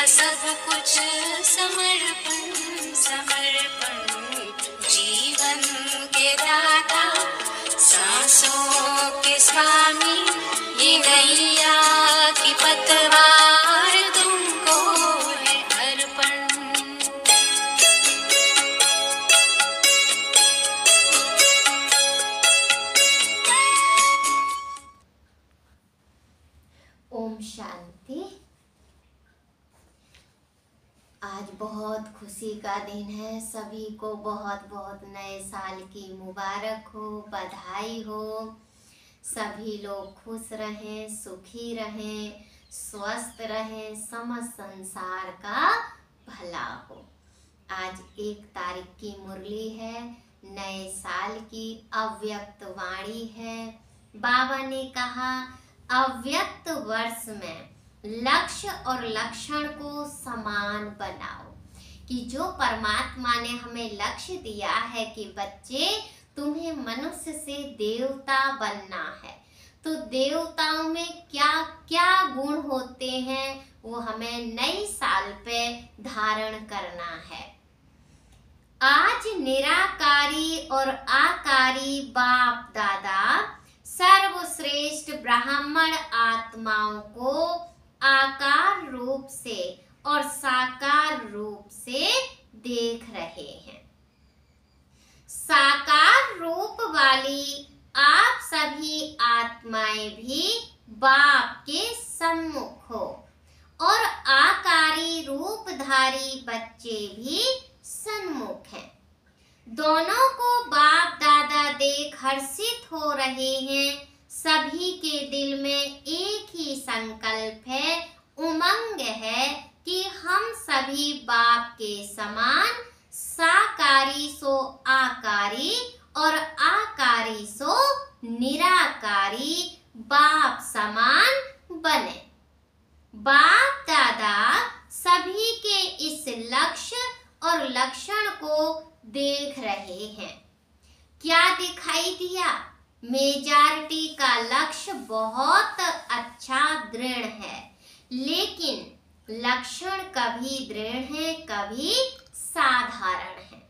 सब कुछ समर्पण समर्पण, जीवन के दाता, सांसों के स्वामी, ये नैया की पतवार तुमको है अर्पण। ओम शांति। आज बहुत खुशी का दिन है। सभी को बहुत बहुत नए साल की मुबारक हो, बधाई हो। सभी लोग खुश रहें, सुखी रहें, स्वस्थ रहें, समस्त संसार का भला हो। आज 1 तारीख की मुरली है, नए साल की अव्यक्त वाणी है। बाबा ने कहा अव्यक्त वर्ष में लक्ष्य और लक्षण को समान बनाओ, कि जो परमात्मा ने हमें लक्ष्य दिया है कि बच्चे तुम्हें मनुष्य से देवता बनना है, तो देवताओं में क्या क्या गुण होते हैं वो हमें नई साल पे धारण करना है। आज निराकारी और आकारी बाप दादा सर्वश्रेष्ठ ब्राह्मण आत्माओं को आकार रूप से और साकार रूप से देख रहे हैं। साकार रूप वाली आप सभी आत्माएं भी बाप के सम्मुख हो और आकारी रूपधारी बच्चे भी सन्मुख हैं। दोनों को बाप दादा देख हर्षित हो रहे हैं। सभी के दिल में एक ही संकल्प है, उमंग है कि हम सभी बाप के समान साकारी सो आकारी और आकारी सो निराकारी बाप समान बने। बाप दादा सभी के इस लक्ष्य और लक्षण को देख रहे हैं। क्या दिखाई दिया? मेजॉरिटी का लक्ष्य बहुत अच्छा दृढ़ है, लेकिन लक्षण कभी दृढ़ है, कभी साधारण है।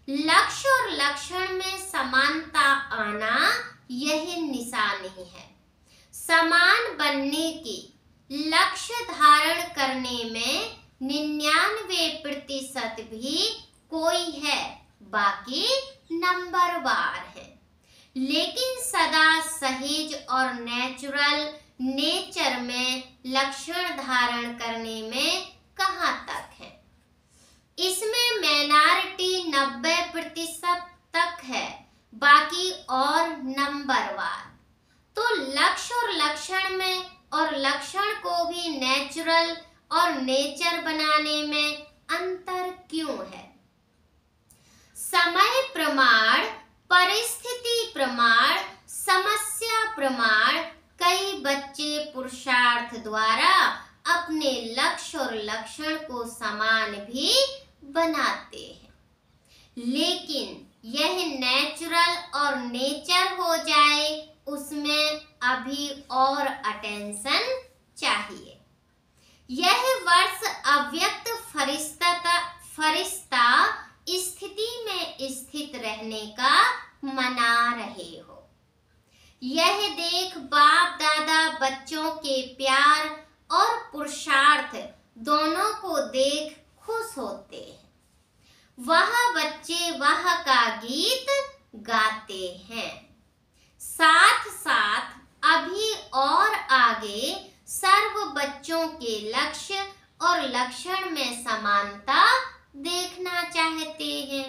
लक्ष्य और लक्षण में समानता आना यही निशानी है। समान बनने की लक्ष्य धारण करने में 99% भी कोई है, बाकी नंबरवार है। लेकिन सदा सहेज और नेचुरल नेचर में लक्षण धारण करने में कहाँ तक है? इसमें माइनॉरिटी 90% तक है, बाकी और नंबरवार। तो लक्ष्य और लक्षण में और लक्षण को भी नेचुरल और नेचर बनाने में अंतर क्यों है? समय प्रमाण, परिस्थिति प्रमाण, समस्या प्रमाण कई बच्चे पुरुषार्थ द्वारा अपने लक्ष्य और लक्षण को समान भी बनाते हैं, लेकिन यह नेचुरल और नेचर हो जाए उसमें अभी और अटेंशन चाहिए। यह वर्ष अव्यक्त फरिश्ता स्थिति में स्थित रहने का मना रहे हो। यह देख बाप दादा बच्चों के प्यार और पुरुषार्थ दोनों को देख खुश होते हैं। वह बच्चे वह का गीत गाते हैं। साथ साथ अभी और आगे सर्व बच्चों के लक्ष्य और लक्षण में समानता देखना चाहते हैं।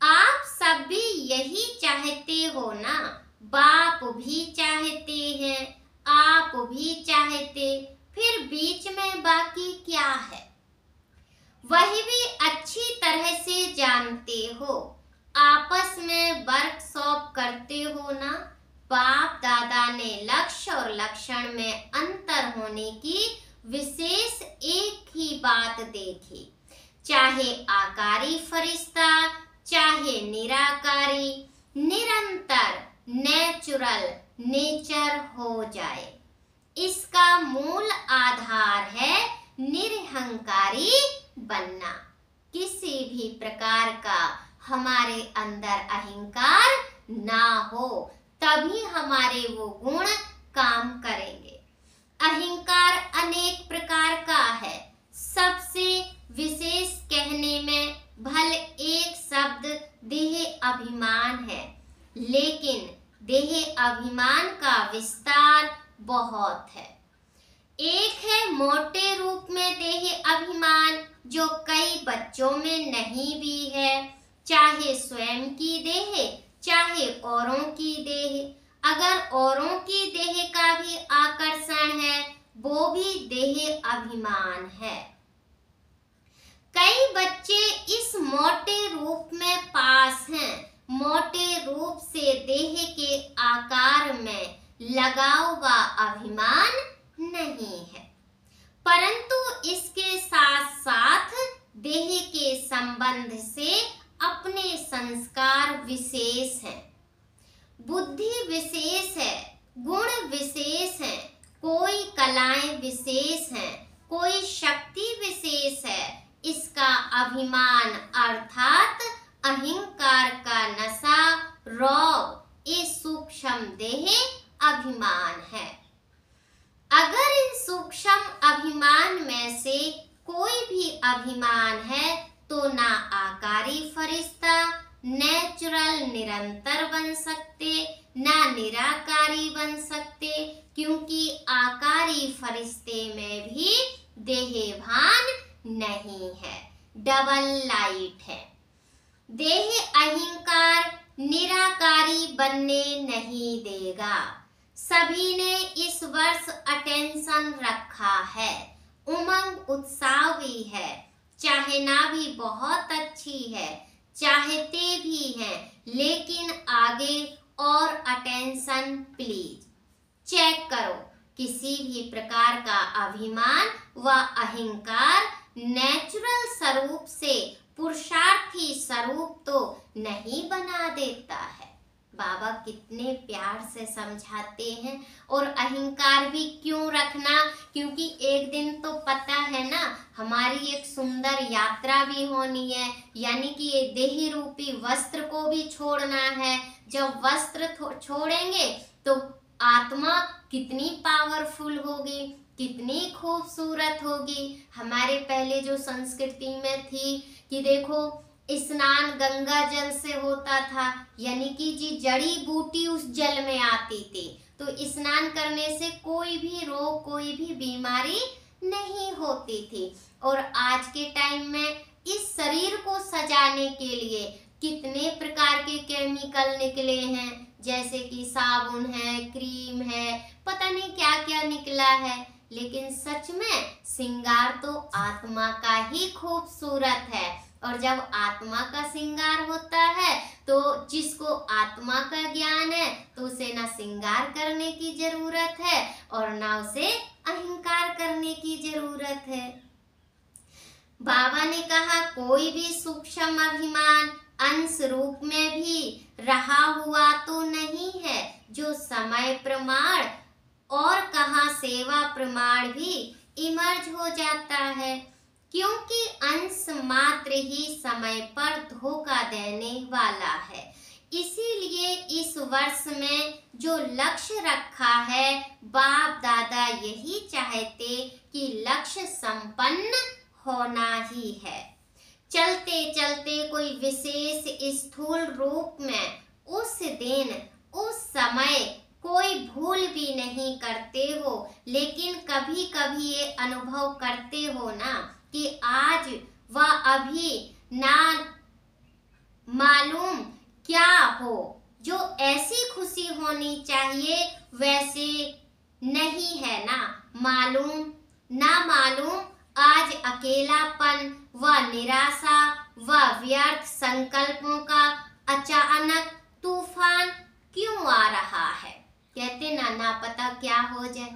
आप सब भी यही चाहते हो ना? बाप भी चाहते हैं, आप भी चाहते, फिर बीच में बाकी क्या है? वही भी अच्छी तरह से जानते हो। आपस में वर्कशॉप करते हो ना? बाप दादा ने लक्ष्य और लक्षण में अंतर होने की विशेष एक ही बात देखी। चाहे आकारी फरिश्ता, चाहे निराकारी, निरंतर नेचुरल नेचर हो जाए। इसका मूल आधार है अहंकारी बनना। किसी भी प्रकार का हमारे अंदर अहंकार ना हो, तभी हमारे वो गुण काम करेंगे। अहंकार अनेक प्रकार का है। सबसे विशेष कहने में भले एक शब्द देह अभिमान है, लेकिन देह अभिमान का विस्तार बहुत है। एक है मोटे रूप में देह अभिमान, जो कई बच्चों में नहीं भी है, चाहे स्वयं की देह चाहे औरों की देह। अगर औरों की देह का भी आकर्षण है, वो भी देह अभिमान है। कई बच्चे इस मोटे रूप में पास हैं। मोटे रूप से देह के आकार में लगाव व अभिमान नहीं है, परंतु इसके साथ साथ देह के संबंध से अपने संस्कार विशेष हैं, बुद्धि विशेष है, गुण विशेष है, कोई कलाएं विशेष हैं, कोई शक्ति विशेष है। इसका अभिमान अर्थात अहंकार का नशा रौब ये सूक्ष्म देह अभिमान है। अगर इन सूक्ष्म अभिमान में से कोई भी अभिमान है, तो ना आकारी फरिश्ता नेचुरल निरंतर बन सकते, ना निराकारी बन सकते, क्योंकि आकारी फरिश्ते में भी देह भान नहीं है, डबल लाइट है। देह अहंकार निराकारी बनने नहीं देगा। सभी ने इस वर्ष अटेंशन रखा है, उमंग उत्साह भी है, चाहना भी बहुत अच्छी है, चाहते भी हैं, लेकिन आगे और अटेंशन प्लीज। चेक करो, किसी भी प्रकार का अभिमान व अहंकार नेचुरल स्वरूप से पुरुषार्थी स्वरूप तो नहीं बना देता है। बाबा कितने प्यार से समझाते हैं। और अहंकार भी क्यों रखना, क्योंकि एक दिन तो पता है ना, हमारी एक सुंदर यात्रा भी होनी है, यानी कि ये देह रूपी वस्त्र को भी छोड़ना है। जब वस्त्र छोड़ेंगे तो आत्मा कितनी पावरफुल होगी, कितनी खूबसूरत होगी। हमारे पहले जो संस्कृति में थी कि देखो स्नान गंगा जल से होता था, यानी कि जी जड़ी बूटी उस जल में आती थी, तो स्नान करने से कोई भी रोग कोई भी बीमारी नहीं होती थी। और आज के टाइम में इस शरीर को सजाने के लिए कितने प्रकार के केमिकल निकले हैं, जैसे कि साबुन है, क्रीम है, पता नहीं क्या क्या निकला है। लेकिन सच में श्रृंगार तो आत्मा का ही खूबसूरत है। और जब आत्मा का श्रृंगार होता है, तो जिसको आत्मा का ज्ञान है, तो उसे ना श्रृंगार करने की जरूरत है और ना उसे अहंकार करने की जरूरत है। बाबा ने कहा कोई भी सूक्ष्म अभिमान अंश रूप में भी रहा हुआ तो नहीं है, जो समय प्रमाण और कहाँ सेवा प्रमाण भी इमर्ज हो जाता है, क्योंकि अंश मात्र ही समय पर धोखा देने वाला है। इसीलिए इस वर्ष में जो लक्ष्य रखा है, बाप दादा यही चाहते कि लक्ष्य संपन्न होना ही है। चलते चलते कोई विशेष स्थूल रूप में उस दिन उस समय कोई भूल भी नहीं करते हो, लेकिन कभी कभी ये अनुभव करते हो ना कि आज व अभी ना मालूम क्या हो, जो ऐसी खुशी होनी चाहिए वैसे नहीं है ना मालूम। आज अकेलापन व निराशा व व्यर्थ संकल्पों का अचानक तूफान क्यों आ रहा है। कहते ना पता क्या हो जाए,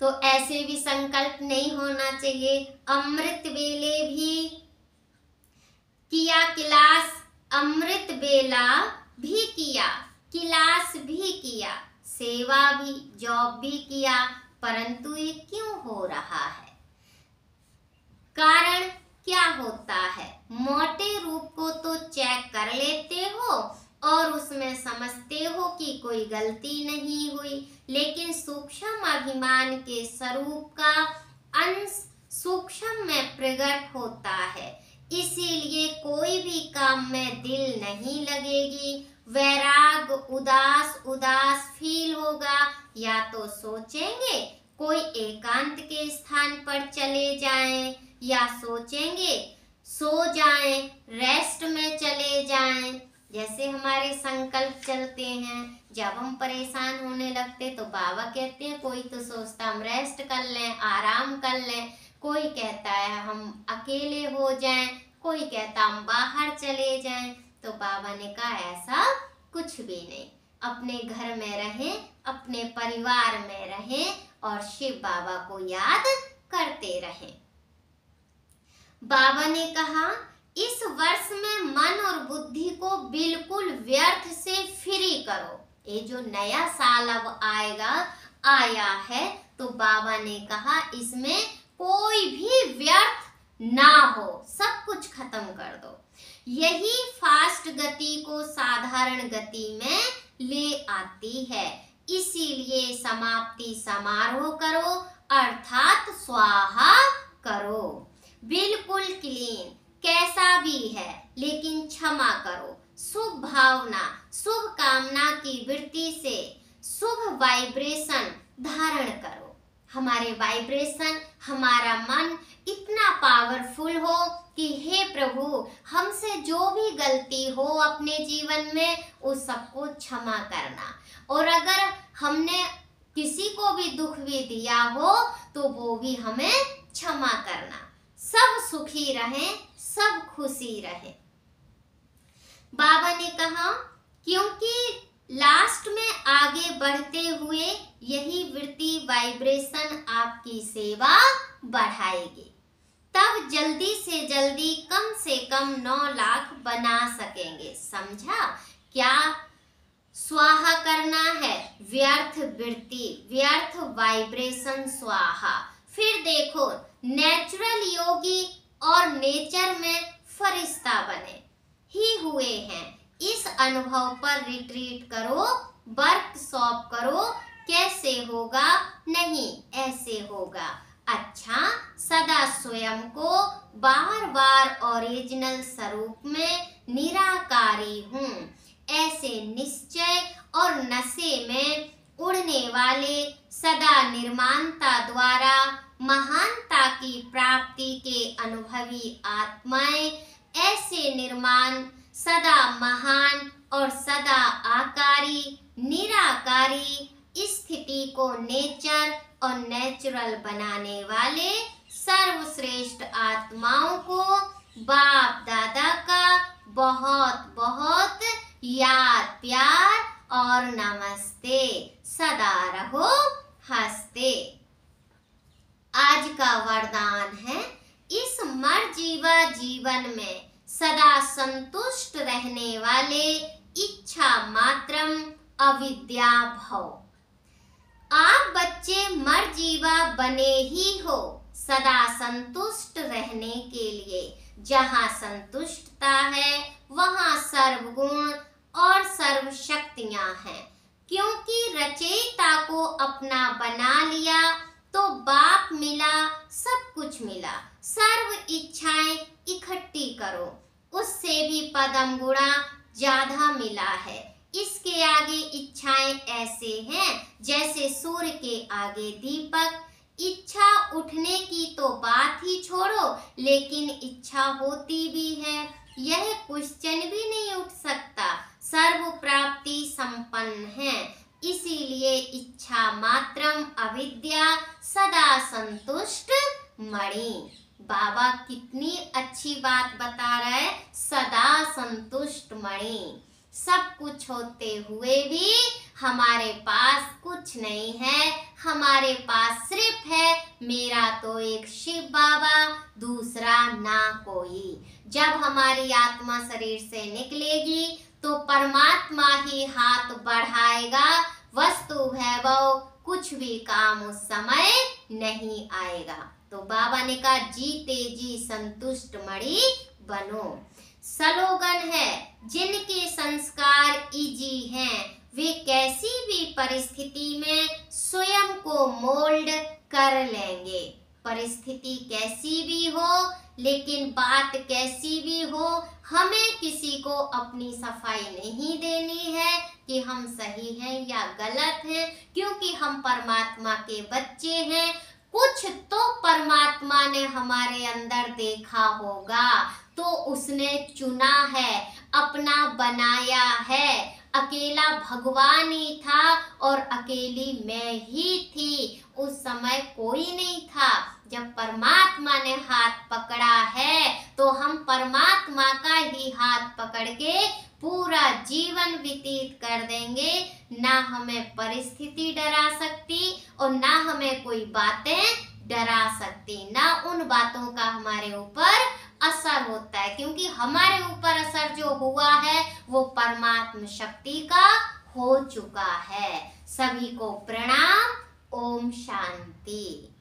तो ऐसे भी संकल्प नहीं होना चाहिए। अमृत वेले भी किया क्लास, अमृत बेला भी किया, क्लास भी किया, सेवा भी, जॉब भी किया, परंतु ये क्यों हो रहा है। होता है? मोटे रूप को तो चेक कर लेते हो और उसमें समझते हो कि कोई गलती नहीं हुई, लेकिन सूक्ष्म अभिमान के स्वरूप का अंश सूक्ष्म में प्रकट होता है। इसीलिए कोई भी काम में दिल नहीं लगेगी, वैराग उदास उदास फील होगा, या तो सोचेंगे कोई एकांत के स्थान पर चले जाएं, या सोचेंगे सो जाएं, रेस्ट में चले जाएं। जैसे हमारे संकल्प चलते हैं, जब हम परेशान होने लगते तो बाबा कहते हैं, कोई तो सोचता हम रेस्ट कर लें, आराम कर लें, कोई कहता है हम अकेले हो जाएं, कोई कहता हम बाहर चले जाएं। तो बाबा ने कहा ऐसा कुछ भी नहीं, अपने घर में रहें, अपने परिवार में रहें और शिव बाबा को याद करते रहें। बाबा ने कहा इस वर्ष में मन और बुद्धि को बिल्कुल व्यर्थ से फ्री करो। ये जो नया साल अब आया है, तो बाबा ने कहा इसमें कोई भी व्यर्थ ना हो, सब कुछ खत्म कर दो। यही फास्ट गति को साधारण गति में ले आती है। इसीलिए समाप्ति समारोह करो, अर्थात स्वाहा करो। बिल्कुल क्लीन कैसा भी है, लेकिन क्षमा करो। शुभ भावना शुभ कामना की वृत्ति से शुभ वाइब्रेशन धारण करो। हमारे वाइब्रेशन, हमारा मन इतना पावरफुल हो कि हे प्रभु, हमसे जो भी गलती हो अपने जीवन में उस सबको क्षमा करना, और अगर हमने किसी को भी दुख भी दिया हो तो वो भी हमें क्षमा करना। सब सुखी रहें, सब खुशी रहे। बाबा ने कहा क्योंकि लास्ट में आगे बढ़ते हुए यही वृत्ति वाइब्रेशन आपकी सेवा बढ़ाएगी, तब जल्दी से जल्दी कम से कम 9 लाख बना सकेंगे। समझा? क्या स्वाहा करना है? व्यर्थ वृत्ति, व्यर्थ वाइब्रेशन स्वाहा। फिर देखो, नेचुरल योगी और नेचर में फरिश्ता बने ही हुए हैं। इस अनुभव पर रिट्रीट करो, वर्कशॉप करो। कैसे होगा? नहीं, ऐसे होगा। अच्छा, सदा स्वयं को बार बार ओरिजिनल स्वरूप में निराकारी हूँ, ऐसे निश्चय और नशे में उड़ने वाले, सदा निर्माणता द्वारा महानता की प्राप्ति के अनुभवी आत्माएं, ऐसे निर्माण सदा महान और सदा आकारी निराकारी स्थिति को नेचर और नेचुरल बनाने वाले सर्वश्रेष्ठ आत्माओं को बाप दादा का बहुत बहुत याद प्यार और नमस्ते। सदा रहो हंसते। आज का वरदान है, इस मरजीवा जीवन में सदा संतुष्ट रहने वाले इच्छा मात्रम अविद्या भव। आप बच्चे मरजीवा बने ही हो सदा संतुष्ट रहने के लिए। जहाँ संतुष्टता है वहाँ सर्वगुण और सर्व शक्तियाँ हैं। क्योंकि रचयिता को अपना बना लिया तो बाप मिला, सब कुछ मिला। सर्व इच्छाएं इकट्ठी करो, उससे भी पदम गुणा ज्यादा मिला है। इसके आगे इच्छाएं ऐसे हैं जैसे सूर्य के आगे दीपक। इच्छा उठने की तो बात ही छोड़ो, लेकिन इच्छा होती भी है, यह क्वेश्चन भी नहीं उठ सकता। सर्व प्राप्ति संपन्न है, इसीलिए इच्छा मात्रम अविद्या सदा संतुष्ट मणि। बाबा कितनी अच्छी बात बता रहे हैं, सदा संतुष्ट मणि। सब कुछ होते हुए भी हमारे पास कुछ नहीं है। हमारे पास सिर्फ है मेरा तो एक शिव बाबा, दूसरा ना कोई। जब हमारी आत्मा शरीर से निकलेगी तो परमात्मा ही हाथ बढ़ाएगा। वस्तु वैभव कुछ भी काम उस समय नहीं आएगा। तो बाबा ने कहा जीते जी संतुष्ट मणि बनो। स्लोगन है जिनके संस्कार इजी हैं वे कैसी भी परिस्थिति में स्वयं को मोल्ड कर लेंगे। परिस्थिति कैसी भी हो, लेकिन बात कैसी भी हो, हमें किसी को अपनी सफाई नहीं देनी है कि हम सही हैं या गलत हैं, क्योंकि हम परमात्मा के बच्चे हैं। कुछ तो परमात्मा ने हमारे अंदर देखा होगा, तो उसने चुना है, अपना बनाया है। अकेला भगवान ही था और अकेली मैं ही थी। उस समय कोई नहीं था। जब परमात्मा ने हाथ पकड़ा है तो हम परमात्मा का ही हाथ पकड़ के पूरा जीवन व्यतीत कर देंगे। ना हमें परिस्थिति डरा सकती और ना हमें कोई बातें डरा सकती, ना उन बातों का हमारे ऊपर असर होता है, क्योंकि हमारे ऊपर असर जो हुआ है वो परमात्मा शक्ति का हो चुका है। सभी को प्रणाम। ओम शांति।